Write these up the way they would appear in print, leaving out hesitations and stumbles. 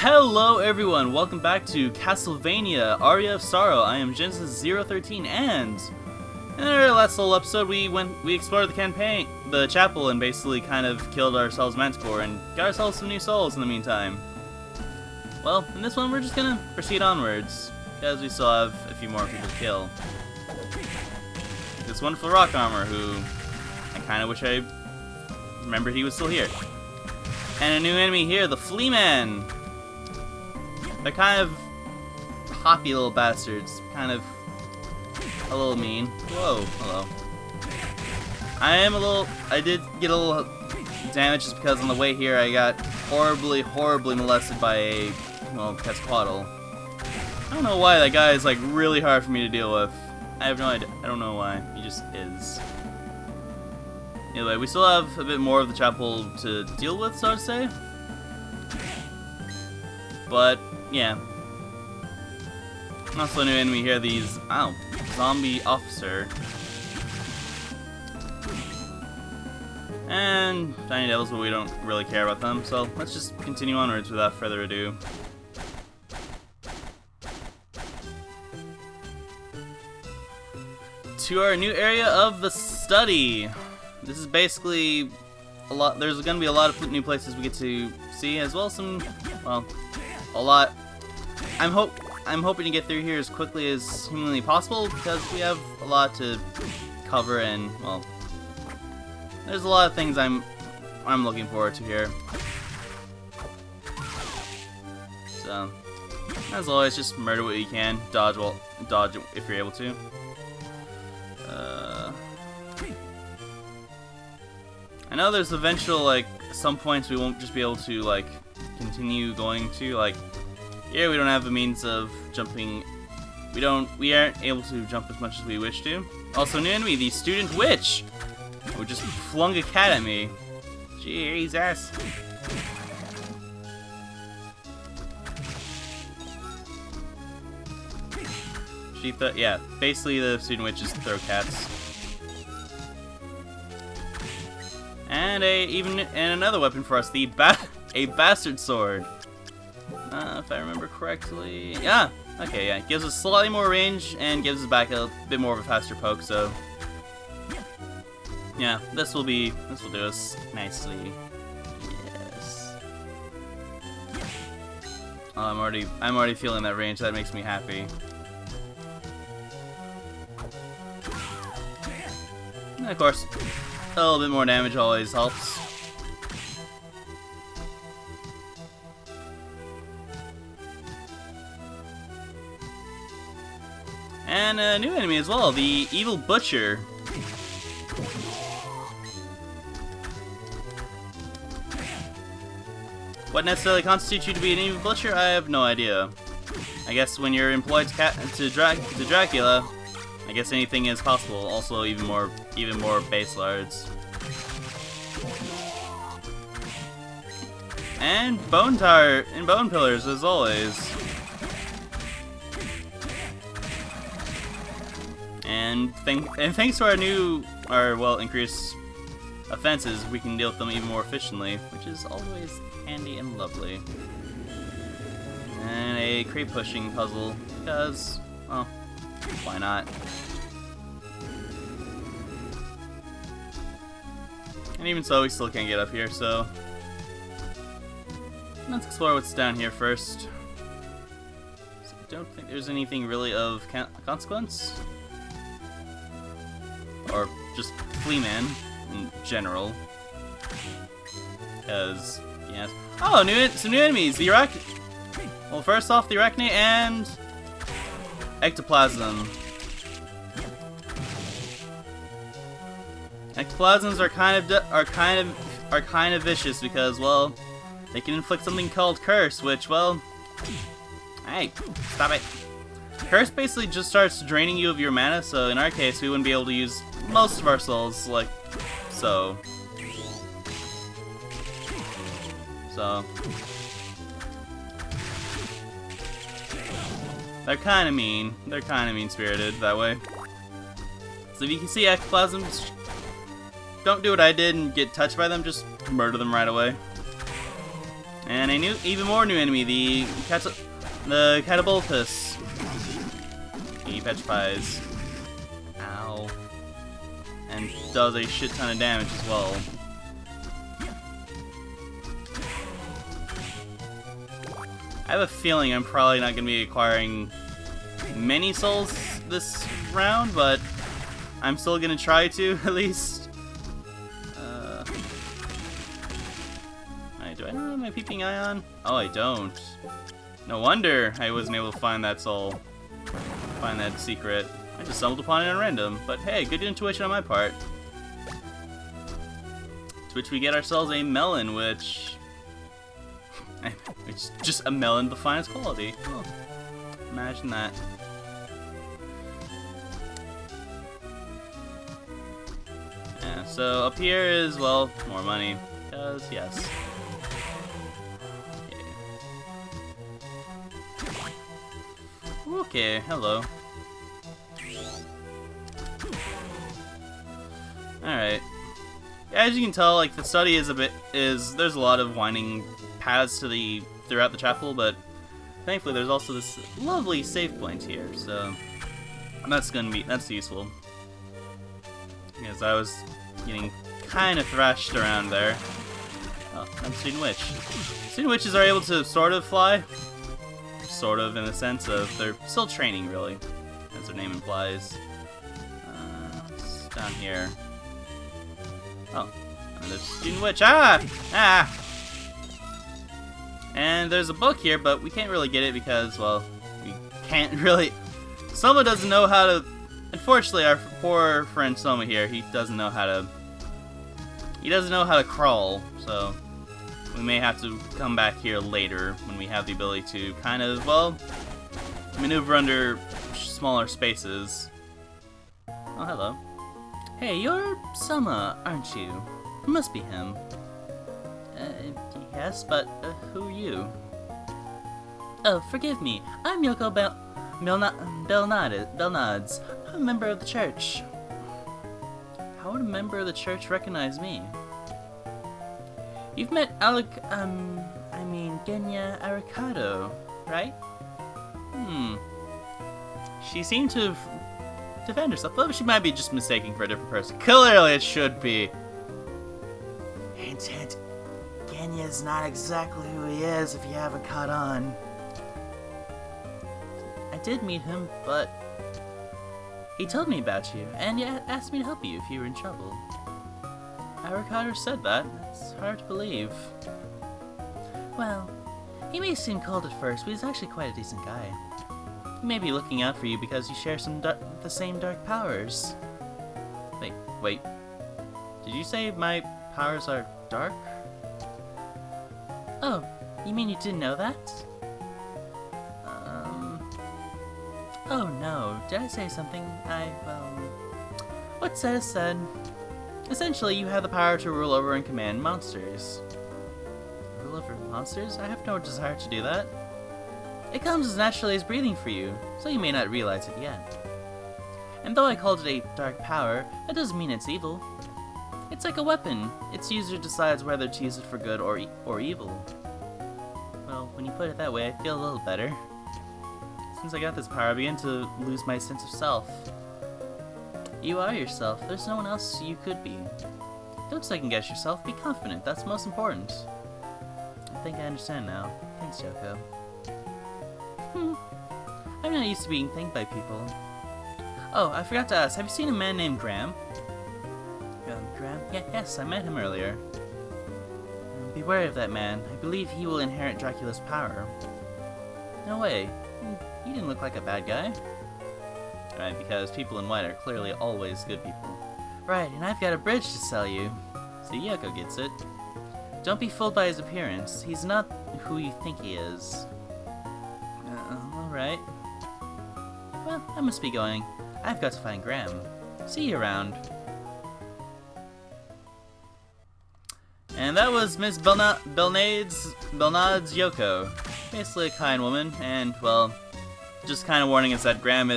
Hello everyone, welcome back to Castlevania Aria of Sorrow. I am Genesis013 and in our last little episode we explored the campaign, the chapel, and basically kind of killed ourselves Manticore and got ourselves some new souls in the meantime. Well, in this one we're just gonna proceed onwards, because we still have a few more people to kill. This wonderful rock armor who I kinda wish I remembered he was still here. And a new enemy here, the Flea Man. They're kind of hoppy little bastards, kind of a little mean. Whoa, hello. I did get a little damage just because on the way here I got horribly molested by a, well, Quetzalcoatl. I don't know why that guy is like really hard for me to deal with. I have no idea. I don't know why. He just is. Anyway, we still have a bit more of the chapel to deal with, so to say. But yeah. Also a new enemy here, these, zombie officer. And tiny devils, but we don't really care about them, so let's just continue onwards without further ado. To our new area of the study. This is basically a lot. There's going to be a lot of new places we get to see, as well as some, well, a lot. I'm hoping to get through here as quickly as humanly possible because we have a lot to cover, and well, there's a lot of things I'm looking forward to here. So, as always, just murder what you can, dodge if you're able to. I know there's eventual, like, some points we won't just be able to, like, continue going to, like, here we don't have the means of jumping, we aren't able to jump as much as we wish to. Also, new enemy, the Student Witch, who just flung a cat at me. Jesus. Yeah, basically the Student Witches throw cats. And another weapon for us, a bastard sword. If I remember correctly, yeah. Okay, yeah. It gives us slightly more range and gives us back a bit more of a faster poke. So, yeah, this will do us nicely. Yes. Oh, I'm already feeling that range. That makes me happy. And of course, a little bit more damage always helps. And a new enemy as well, the Evil Butcher. What necessarily constitutes you to be an Evil Butcher, I have no idea. I guess when you're employed to Dracula, I guess anything is possible. Also, even more base lards. And bone pillars as always. And thanks to our increased offenses, we can deal with them even more efficiently, which is always handy and lovely. And a crate pushing puzzle, because, well, why not? And even so, we still can't get up here, so let's explore what's down here first. So I don't think there's anything really of consequence. Or just Flea Man in general. Because, yes. Oh, some new enemies! The well, first off, the Arachne and Ectoplasm. Ectoplasms are kind of vicious because, well, they can inflict something called Curse, which, well, hey, stop it. Curse basically just starts draining you of your mana, so in our case, we wouldn't be able to use most of our souls, like so. They're kind of mean. They're kind of mean-spirited that way. So if you can see ectoplasms, don't do what I did and get touched by them, just murder them right away. And a new, even more new enemy, the Catapultus. He petrifies. Ow. And does a shit ton of damage as well. I have a feeling I'm probably not going to be acquiring many souls this round, but I'm still going to try to, at least. Do I not have my peeping eye on? Oh, I don't. No wonder I wasn't able to find that soul. Find that secret. I just stumbled upon it on random, but hey, good intuition on my part. To which we get ourselves a melon, which... it's just a melon of the finest quality. Oh, imagine that. Yeah, so up here is, well, more money. Because, yes. Okay, hello. Alright. As you can tell, like, the study is there's a lot of winding paths throughout the chapel, but thankfully there's also this lovely save point here, so that's useful. Because I was getting kind of thrashed around there. Oh, I'm Student Witch. Student Witches are able to sort of fly. Sort of, in the sense of they're still training, really, as their name implies. It's down here. Oh, another Student Witch. Ah! Ah! And there's a book here, but we can't really get it because, well, we can't really... Soma doesn't know how to... Unfortunately, our poor friend Soma here, he doesn't know how to crawl, so... We may have to come back here later when we have the ability to kind of, well, maneuver under smaller spaces. Oh, hello. Hey, you're Soma, aren't you? It must be him. Yes, but who are you? Oh, forgive me. I'm Yoko Belnades. I'm a member of the church. How would a member of the church recognize me? You've met Genya Arikado, right? She seemed to defend herself, but she might be just mistaken for a different person. Clearly it should be. Hint, hint. Genya's not exactly who he is if you haven't caught on. I did meet him, but he told me about you, and asked me to help you if you were in trouble. Arikado said that. It's hard to believe. Well, he may seem cold at first, but he's actually quite a decent guy. He may be looking out for you because you share the same dark powers. Wait. Did you say my powers are dark? Oh, you mean you didn't know that? Oh no, did I say something? What's said is said. Essentially, you have the power to rule over and command monsters. Rule over monsters? I have no desire to do that. It comes as naturally as breathing for you, so you may not realize it yet. And though I called it a dark power, that doesn't mean it's evil. It's like a weapon. Its user decides whether to use it for good or evil. Well, when you put it that way, I feel a little better. Since I got this power, I begin to lose my sense of self. You are yourself. There's no one else you could be. Don't second-guess yourself. Be confident. That's most important. I think I understand now. Thanks, Yoko. I'm not used to being thanked by people. Oh, I forgot to ask. Have you seen a man named Graham? Graham? Yes, I met him earlier. Beware of that man. I believe he will inherit Dracula's power. No way. He didn't look like a bad guy. Right, because people in white are clearly always good people. Right, and I've got a bridge to sell you. See, Yoko gets it. Don't be fooled by his appearance. He's not who you think he is. Alright. Well, I must be going. I've got to find Graham. See you around. And that was Miss Belnades Yoko. Basically a kind woman, and, well, just kind of warning us that Graham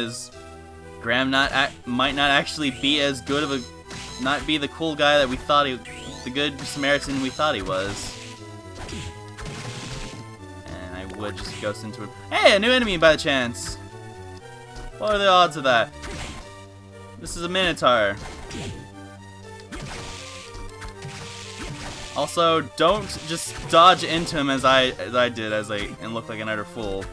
might not actually be as good of not be the cool guy that we thought the good Samaritan we thought he was. would just ghost into it. Hey, a new enemy by chance! What are the odds of that? This is a Minotaur. Also, don't just dodge into him as I did, and look like an utter fool.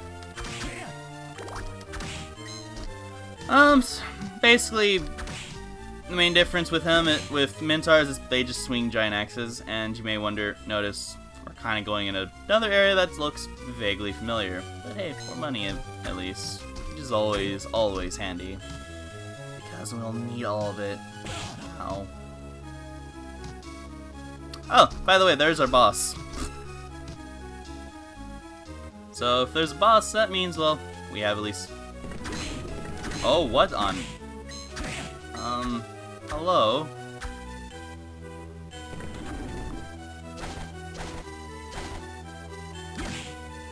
Basically, the main difference with him, with Minotaurs, is they just swing giant axes, and you may notice we're kind of going in another area that looks vaguely familiar. But hey, more money at least, which is always handy, because we'll need all of it. Ow. Oh, by the way, there's our boss. So if there's a boss, that means, well, we have at least... Oh, what on... hello?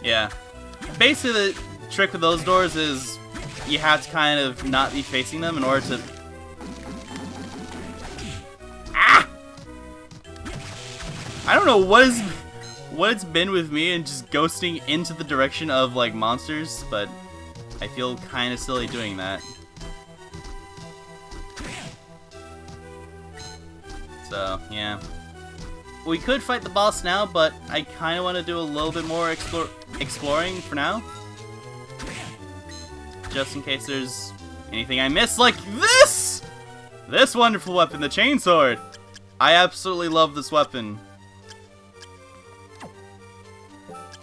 Yeah. Basically, the trick with those doors is you have to kind of not be facing them in order to... Ah! I don't know what it's been with me and just ghosting into the direction of, like, monsters, but I feel kind of silly doing that. So, yeah. We could fight the boss now, but I kind of want to do a little bit more exploring for now. Just in case there's anything I missed, like this! This wonderful weapon, the chainsword! I absolutely love this weapon.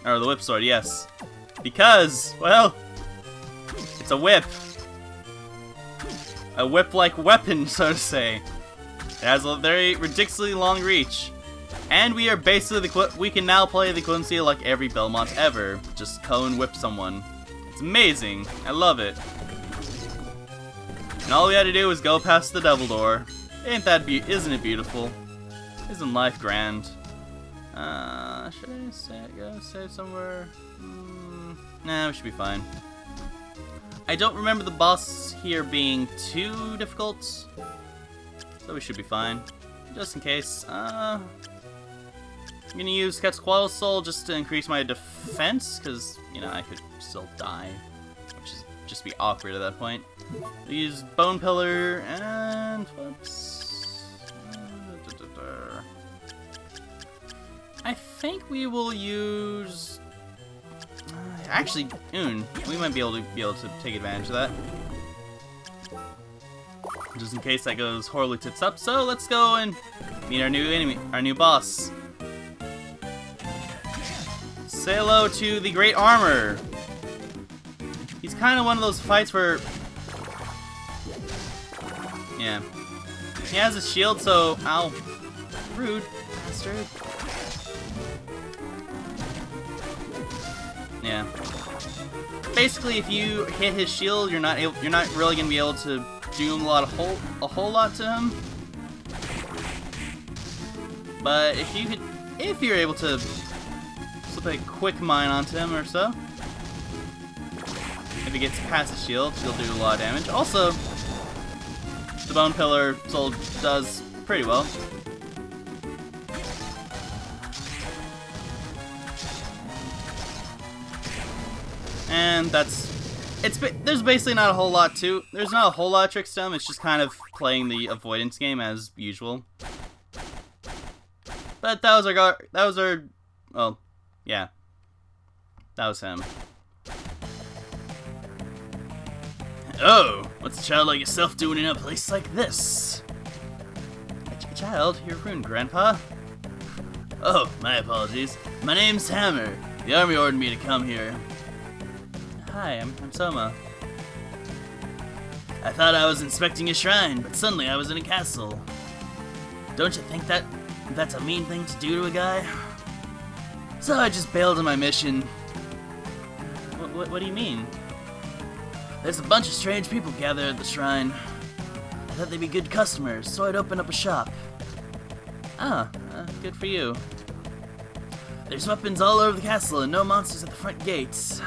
Or the whip sword, yes. Because, well, it's a whip. A whip-like weapon, so to say. It has a very ridiculously long reach. And we are basically we can now play the equivalency like every Belmont ever. Just cone whip someone. It's amazing. I love it. And all we had to do was go past the devil door. Isn't it beautiful? Isn't life grand? Should I go save somewhere? Nah, we should be fine. I don't remember the boss here being too difficult, so we should be fine. Just in case, I'm gonna use Quetzalcoatl Soul just to increase my defense, because, you know, I could still die, which is just be awkward at that point. We'll use Bone Pillar, and whoops. I think we will use... actually, we might be able to take advantage of that. Just in case that goes horribly tits up. So let's go and meet our new enemy, our new boss. Say hello to the Great Armor. He's kind of one of those fights where... yeah. He has a shield, so... ow. Rude, bastard. Yeah. Basically, if you hit his shield, you're not really gonna be able to do a whole lot to him. But if you're able to slip a quick mine onto him or so, if he gets past his shield, he'll do a lot of damage. Also, the Bone Pillar Soul does pretty well. And there's basically not a whole lot to, there's not a whole lot of tricks to him, it's just kind of playing the avoidance game as usual. But that was our, well, yeah, that was him. Oh, what's a child like yourself doing in a place like this? Child, you're ruined, Grandpa. Oh, my apologies. My name's Hammer. The army ordered me to come here. Hi, I'm Soma. I thought I was inspecting a shrine, but suddenly I was in a castle. Don't you think that's a mean thing to do to a guy? So I just bailed on my mission. What do you mean? There's a bunch of strange people gathered at the shrine. I thought they'd be good customers, so I'd open up a shop. Good for you. There's weapons all over the castle and no monsters at the front gates.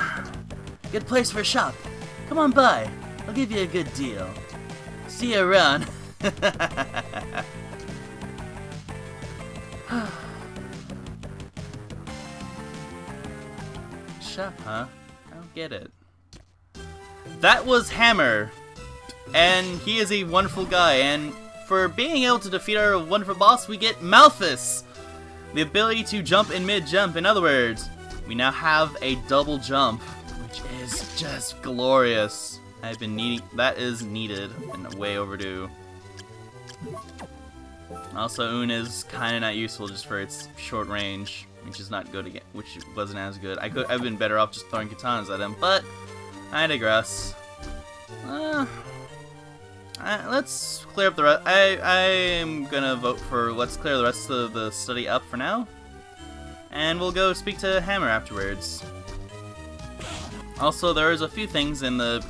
Good place for a shop. Come on by. I'll give you a good deal. See you around. chef, huh? I don't get it. That was Hammer, and he is a wonderful guy, and for being able to defeat our wonderful boss, we get Malthus! The ability to jump in mid-jump. In other words, we now have a double jump, which is just glorious. I've been needing, that is needed and way overdue. Also, Un is kind of not useful just for its short range, which is not good again, which wasn't as good. I've been better off just throwing katanas at him, but I digress. Let's clear up the rest. I am gonna vote for let's clear the rest of the study up for now, and we'll go speak to Hammer afterwards. Also, there is a few things in the.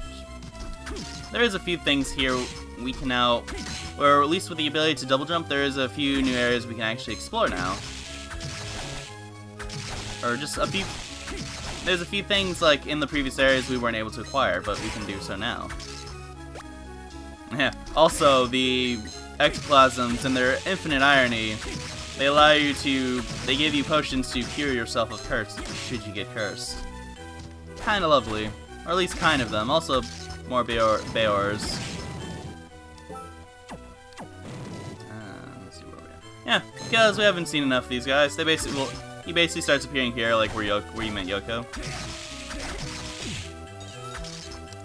There is a few things here we can now, or at least with the ability to double jump, there is a few new areas we can actually explore now. Or just a few. There's a few things like in the previous areas we weren't able to acquire, but we can do so now. Yeah. Also, the ectoplasms and their infinite irony, they allow you to, they give you potions to cure yourself of curse should you get cursed. Kinda lovely. Or at least kind of them. Also, more Beors. Let's see where we're at. Yeah, because we haven't seen enough of these guys. They basically, well, he basically starts appearing here, like where you met Yoko.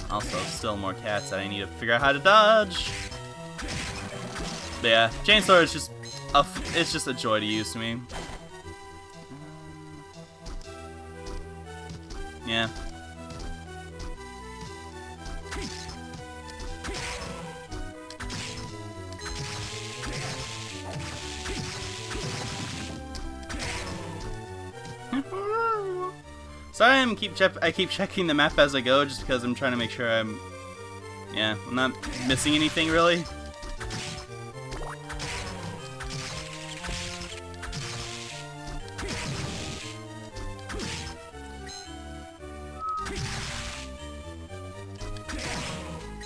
Also, still more cats that I need to figure out how to dodge. But yeah, chainsaw is just it's just a joy to use to me. Yeah. Sorry, I keep checking the map as I go, just because I'm trying to make sure I'm not missing anything really.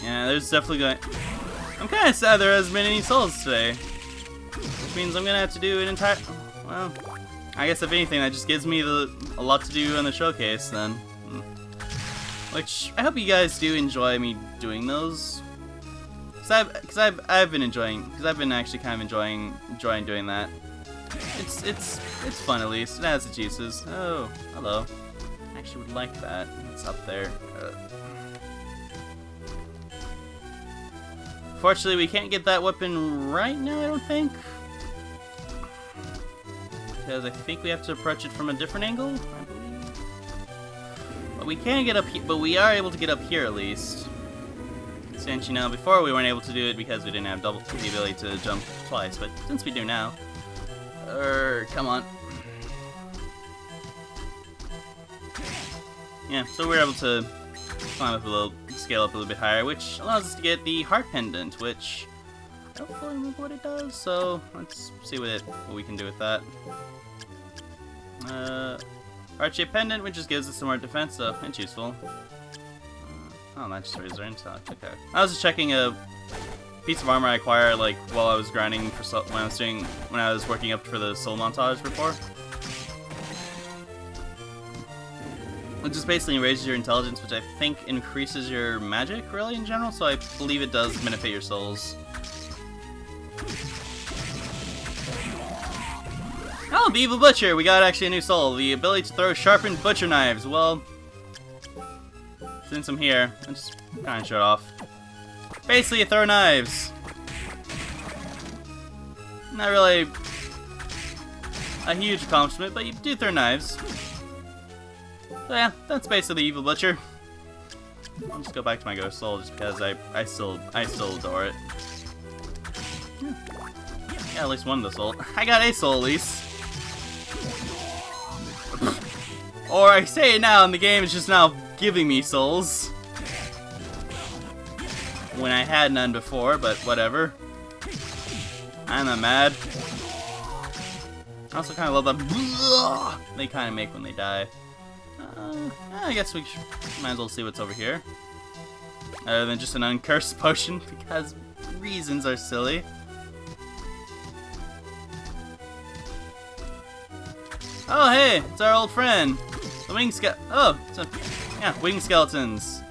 Yeah, there's definitely going. I'm kind of sad there hasn't been any souls today, which means I'm gonna have to do an entire. Well, I guess if anything, that just gives me a lot to do on the showcase then. Which I hope you guys do enjoy me doing those, because I've been actually kind of enjoying doing that. It's fun at least. It has its uses. Oh, hello. I actually would like that. It's up there. Fortunately, we can't get that weapon right now, I don't think. Because I think we have to approach it from a different angle, I believe. But we can get up here, but we are able to get up here at least. Since, you know, before we weren't able to do it because we didn't have the ability to jump twice, but since we do now. Come on. Yeah, so we're able to climb up a little, scale up a little bit higher, which allows us to get the heart pendant, which I don't fully remember what it does, so let's see what we can do with that. Heart-shaped pendant, which just gives us some more defense, so it's useful. Oh, that just raises our intel. Okay. I was just checking a piece of armor I acquired like while I was grinding for when I was working up for the soul montage before. It just basically raises your intelligence, which I think increases your magic, really, in general, so I believe it does benefit your souls. Oh, the Evil Butcher! We got actually a new soul. The ability to throw sharpened butcher knives. Well, since I'm here, I'll just kind of show it off. Basically, you throw knives. Not really a huge accomplishment, but you do throw knives. So yeah, that's basically the Evil Butcher. I'll just go back to my Ghost Soul just because I still adore it. Yeah, at least one of the soul. I got a soul at least. Or I say it now, and the game is just now giving me souls. When I had none before, but whatever. I'm not mad. I also kind of love that they kind of make when they die. I guess we might as well see what's over here. Other than just an uncursed potion, because reasons are silly. Oh hey, it's our old friend. The wing yeah, wing skeletons.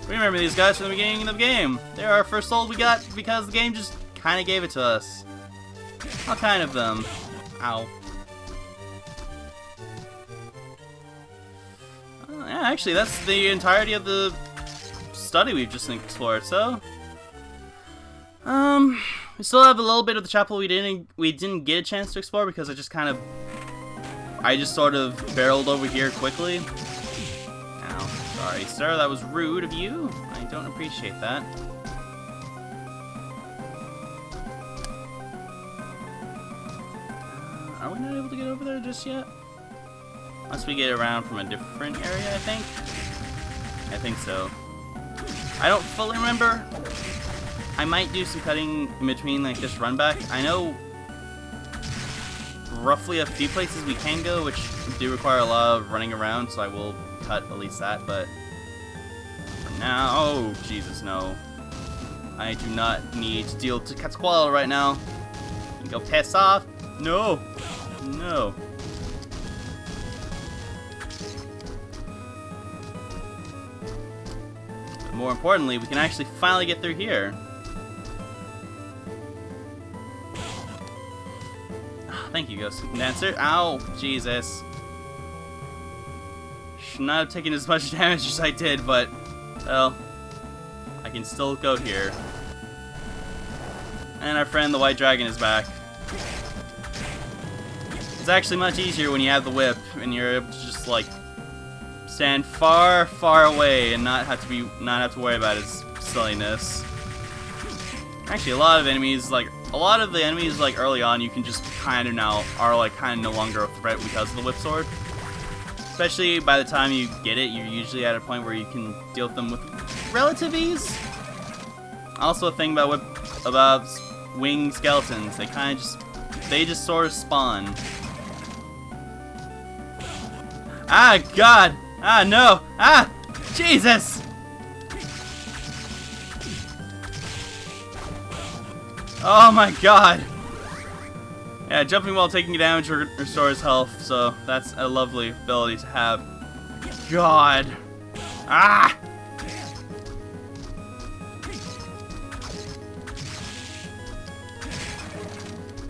We remember these guys from the beginning of the game. They're our first souls we got because the game just kind of gave it to us. All kind of them. Ow. Yeah, actually, that's the entirety of the study we've just explored. So, we still have a little bit of the chapel we didn't get a chance to explore because I just sort of barreled over here quickly. Ow, sorry, sir, that was rude of you. I don't appreciate that. Are we not able to get over there just yet? Unless we get around from a different area, I think. I think so. I don't fully remember. I might do some cutting in between, like this run back. I know roughly a few places we can go, which do require a lot of running around, so I will cut at least that, but for now, oh, Jesus, no. I do not need to deal to Catsqualo right now. You go piss off. No. No. But more importantly, we can actually finally get through here. Thank you, Ghost Dancer. Ow, Jesus. Should not have taken as much damage as I did, but, well, I can still go here. And our friend the White Dragon is back. It's actually much easier when you have the whip and you're able to just like stand far, far away and not have to worry about his silliness. Actually, a lot of the enemies like early on, you can just kind of now are like kind of no longer a threat because of the whip sword. Especially by the time you get it, you're usually at a point where you can deal with them with relative ease. Also, a thing about winged skeletons, they just sort of spawn. Ah, God! Ah, no! Ah! Jesus! Oh my God! Yeah, jumping while taking damage restores health, so that's a lovely ability to have. God! Ah!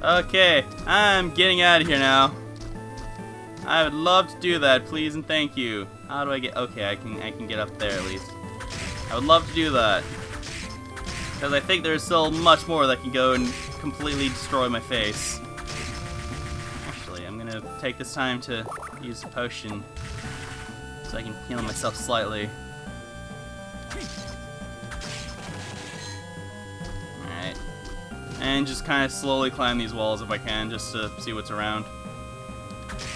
Okay, I'm getting out of here now. I would love to do that, please and thank you. How do I get? Okay, I can get up there at least. I would love to do that because I think there's still much more that can go and completely destroy my face. Actually, I'm gonna take this time to use a potion so I can heal myself slightly. All right, and just kind of slowly climb these walls if I can, just to see what's around.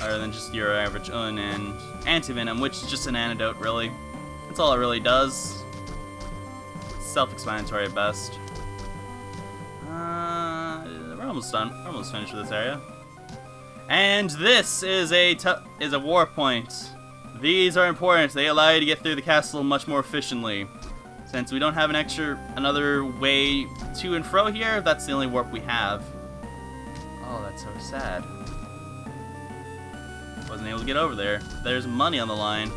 Other than just your average Un and Antivenom, which is just an antidote, really. That's all it really does. It's self-explanatory at best. We're almost done. We're almost finished with this area. And this is a war point. These are important. They allow you to get through the castle much more efficiently. Since we don't have another way to and fro here, that's the only warp we have. Oh, that's so sad. Wasn't able to get over there. There's money on the line.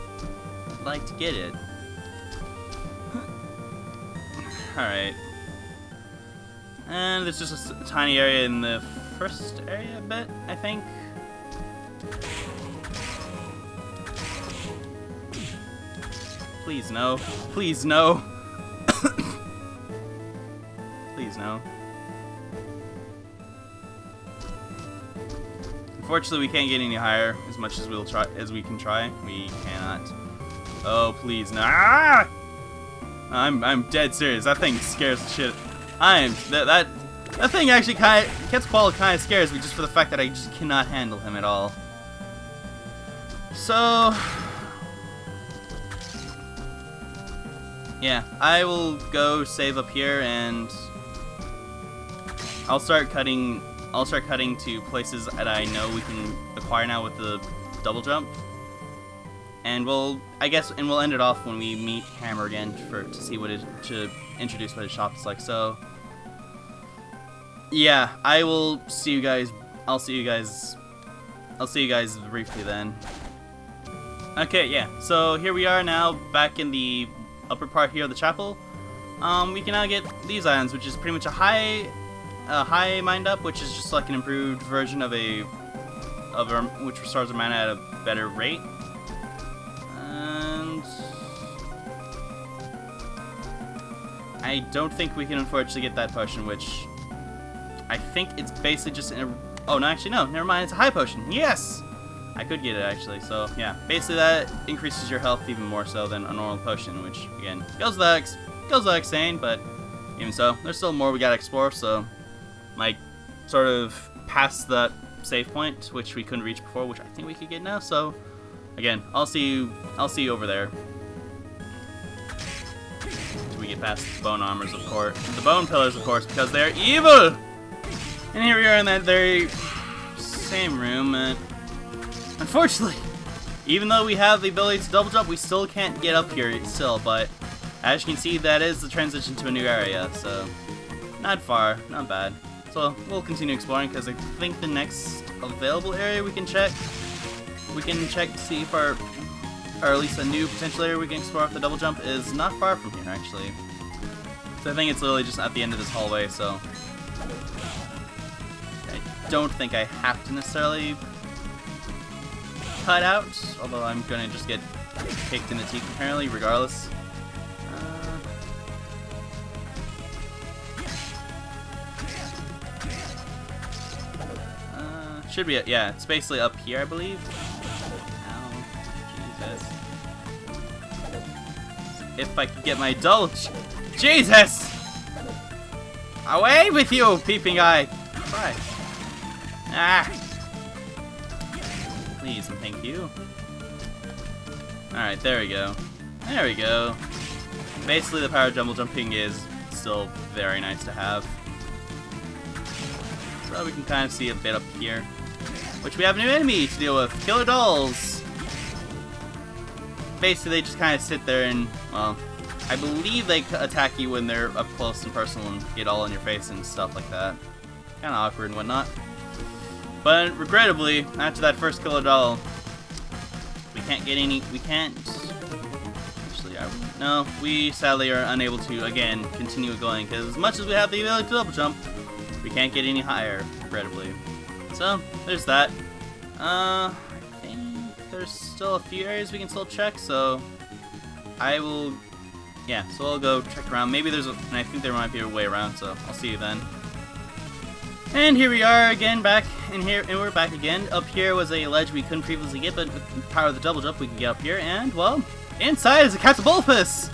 I'd like to get it. Alright. And there's just a tiny area in the first area a bit, I think. Please no. Please no. Please no. Unfortunately, we can't get any higher as much as we can try. We cannot. Oh, please no! Ah! I'm dead serious. That thing scares the shit. That thing actually Quetzalcoatl kind of scares me just for the fact that I just cannot handle him at all. So, yeah, I will go save up here and I'll start cutting to places that I know we can acquire now with the double jump. And we'll end it off when we meet Hammer again to see to introduce what his shop is like. So, yeah, I will see you guys. I'll see you guys briefly then. Okay, yeah. So here we are now, back in the upper part here of the chapel. We can now get these items, which is pretty much a high mind up, which is just like an improved version of which restores our mana at a better rate. And I don't think we can unfortunately get that potion, which I think it's basically just oh no, actually no, never mind. It's a high potion. Yes. I could get it actually, so yeah. Basically that increases your health even more so than a normal potion, which again goes without saying, but even so, there's still more we gotta explore, so like sort of past that save point, which we couldn't reach before, which I think we could get now, so again, I'll see you over there. Till we get past the bone armors, of course. The bone pillars, of course, because they're evil! And here we are in that very same room, and unfortunately, even though we have the ability to double jump, we still can't get up here still, but as you can see, that is the transition to a new area, so not far, not bad. So we'll continue exploring, because I think the next available area we can check to see if or at least a new potential area we can explore with the double jump is not far from here, actually. So I think it's literally just at the end of this hallway, so I don't think I have to necessarily cut out, although I'm gonna just get kicked in the teeth apparently, regardless. Should be, yeah, it's basically up here, I believe. Ow, Jesus. If I could get my indulge. Jesus! Away with you, peeping eye! Christ. Ah! Please and thank you. Alright, there we go. There we go. Basically, the power of jumble jumping is still very nice to have. So we can kind of see a bit up here. Which we have a new enemy to deal with. Killer dolls! Basically, they just kind of sit there and, well, I believe they attack you when they're up close and personal and get all in your face and stuff like that. Kind of awkward and whatnot. But regrettably, after that first killer doll, we can't get any. We can't. Actually, no, we sadly are unable to again continue going because as much as we have the ability to double jump, we can't get any higher, regrettably. So there's that. I think there's still a few areas we can still check. So I will. Yeah, so I'll go check around. Maybe there's and I think there might be a way around. So I'll see you then. And here we are again, back in here, and we're back again. Up here was a ledge we couldn't previously get, but with the power of the double jump, we can get up here. And well, inside is a catapulpus.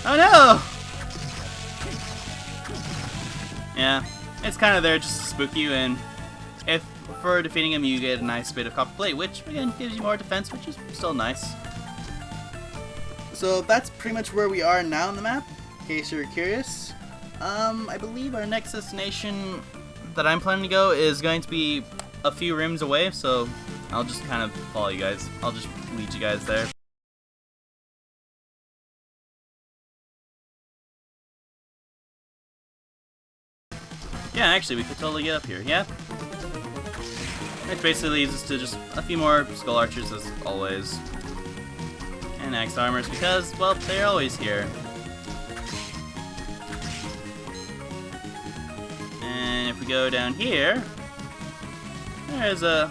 Oh no! Yeah, it's kind of there just to spook you, and if for defeating him, you get a nice bit of copper plate, which again gives you more defense, which is still nice. So that's pretty much where we are now on the map, in case you're curious. I believe our next destination that I'm planning to go is going to be a few rooms away, so I'll just kind of follow you guys. I'll just lead you guys there. Yeah, actually, we could totally get up here, yeah? Which basically leads us to just a few more skull archers, as always. And axe armors, because, well, they're always here. And if we go down here, there's a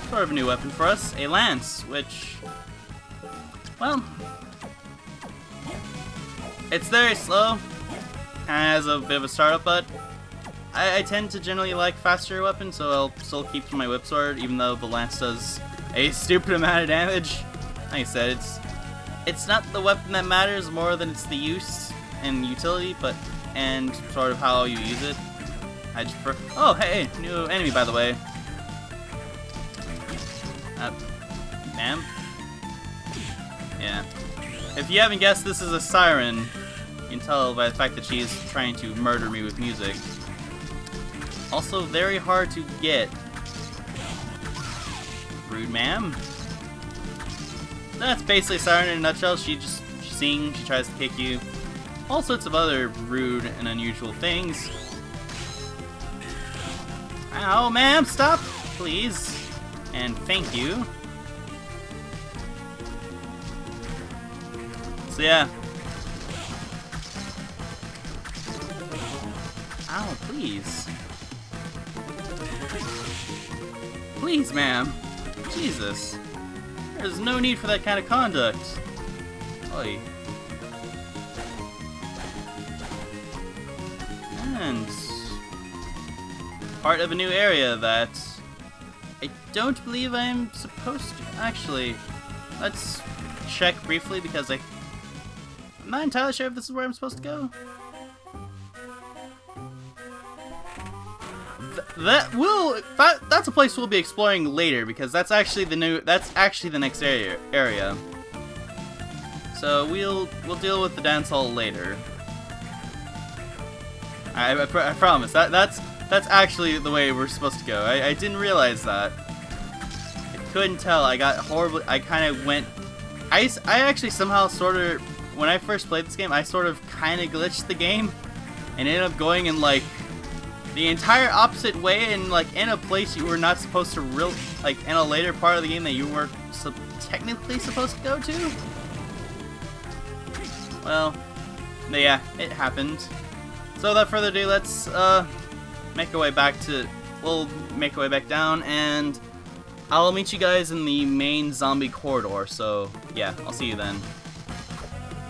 sort of a new weapon for us, a lance, which, well, it's very slow, kind of has a bit of a startup, but I tend to generally like faster weapons, so I'll still keep my whip sword, even though the lance does a stupid amount of damage. Like I said, it's not the weapon that matters more than it's the use and utility, and sort of how you use it. I just prefer. Oh, hey, new enemy, by the way. Ma'am? Yeah. If you haven't guessed, this is a siren. You can tell by the fact that she is trying to murder me with music. Also, very hard to get. Rude, ma'am. That's basically siren in a nutshell. She sings, she tries to kick you. All sorts of other rude and unusual things. Ow, ma'am, stop, please. And thank you. So yeah. Ow, please. Please, ma'am. Jesus. There's no need for that kind of conduct. Oy. And part of a new area that I don't believe I'm supposed to. Actually, let's check briefly because I'm not entirely sure if this is where I'm supposed to go. That's a place we'll be exploring later because that's actually the next area. So we'll deal with the dance hall later. I promise that's actually the way we're supposed to go. I didn't realize that. I couldn't tell. I got horribly. I kind of went. I actually somehow sort of, when I first played this game, I sort of kind of glitched the game and ended up going in like the entire opposite way and like in a place you were not supposed to like in a later part of the game that you were technically supposed to go to. Well, yeah, it happened. So without further ado, let's make our way back to. We'll make our way back down, and I'll meet you guys in the main zombie corridor. So yeah, I'll see you then.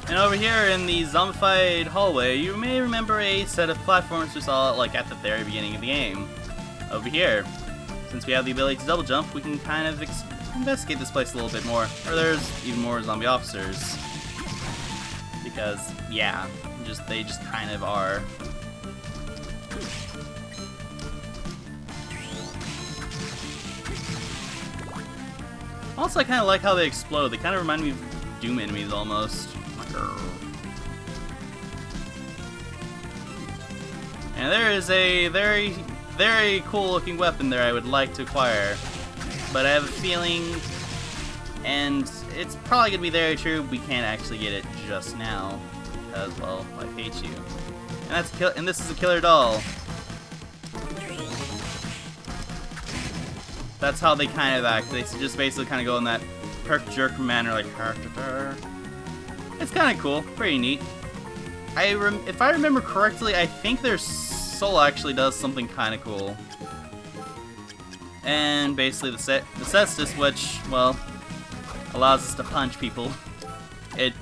And over here in the zombified hallway, you may remember a set of platforms we saw like at the very beginning of the game. Over here, since we have the ability to double jump, we can kind of investigate this place a little bit more. Or there's even more zombie officers. Because, yeah, they just kind of are. Also, I kind of like how they explode. They kind of remind me of Doom enemies almost. And there is a very, very cool looking weapon there I would like to acquire. But I have a feeling, and it's probably going to be very true, we can't actually get it just now. Because, well, I hate you. And this is a killer doll. That's how they kind of act. They just basically kind of go in that perk jerk manner, like it's kind of cool, pretty neat. If I remember correctly, I think their soul actually does something kind of cool. And basically the cestus, which, well, allows us to punch people. It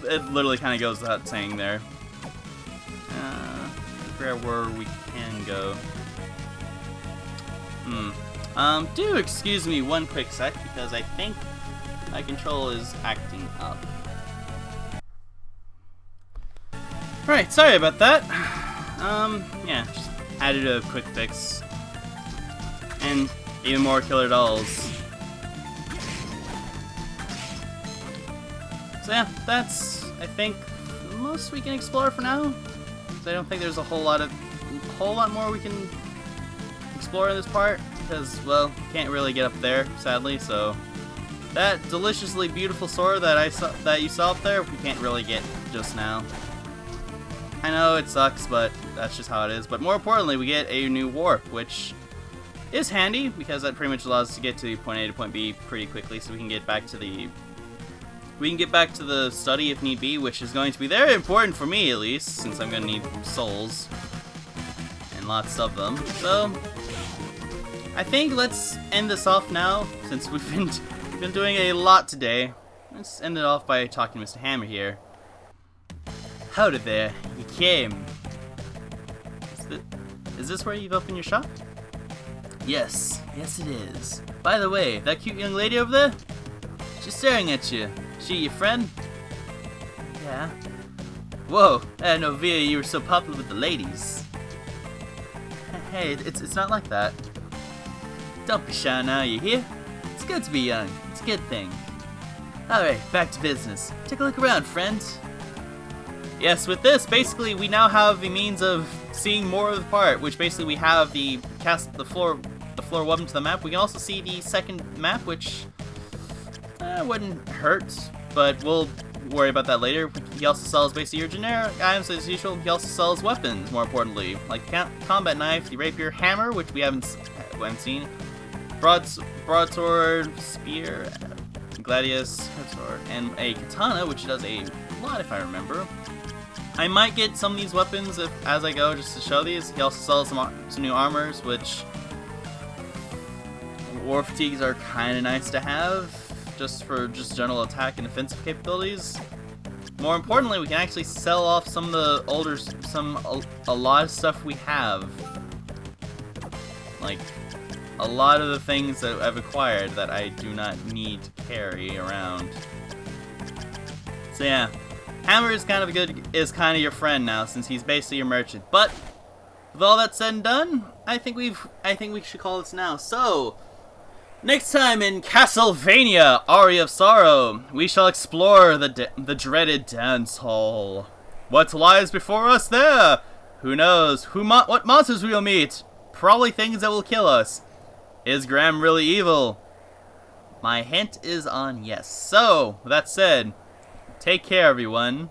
literally kind of goes without saying there. Figure out where we can go. Do excuse me one quick sec, because I think my control is acting up. Right, sorry about that. Yeah, just added a quick fix. And even more killer dolls. So yeah, that's, I think, the most we can explore for now. So I don't think there's a whole lot more we can explore in this part, because, well, can't really get up there, sadly, so that deliciously beautiful sword that you saw up there, we can't really get just now. I know it sucks, but that's just how it is. But more importantly, we get a new warp, which is handy because that pretty much allows us to get to point A to point B pretty quickly, so we can get back to the study if need be, which is going to be very important for me at least, since I'm going to need souls and lots of them. So I think let's end this off now, since we've been doing a lot today. Let's end it off by talking to Mr. Hammer here. Howdy there, you came. Is this where you've opened your shop? Yes it is. By the way, that cute young lady over there? She's staring at you. She your friend? Yeah. Whoa, I had no idea you were so popular with the ladies. Hey, it's not like that. Don't be shy now, you hear? It's good to be young. It's a good thing. Alright, back to business. Take a look around, friends. Yes, with this, basically, we now have the means of seeing more of the part, which basically we have the floor weapon to the map. We can also see the second map, which wouldn't hurt, but we'll worry about that later. He also sells basically your generic items as usual. He also sells weapons, more importantly, like combat knife, the rapier, hammer, which we haven't seen, broadsword, spear, gladius sword, and a katana, which does a lot if I remember. I might get some of these weapons as I go, just to show these. He also sells some new armors, which war fatigues are kind of nice to have, just for general attack and defensive capabilities. More importantly, we can actually sell off some of the older, a lot of stuff we have. Like, a lot of the things that I've acquired that I do not need to carry around. So yeah, Hammer is kind of your friend now, since he's basically your merchant. But with all that said and done, I think we should call this now. So, next time in Castlevania, Aria of Sorrow, we shall explore the dreaded dance hall. What lies before us there? Who knows? What monsters we will meet? Probably things that will kill us. Is Graham really evil? My hint is on yes. So, with that said, take care, everyone.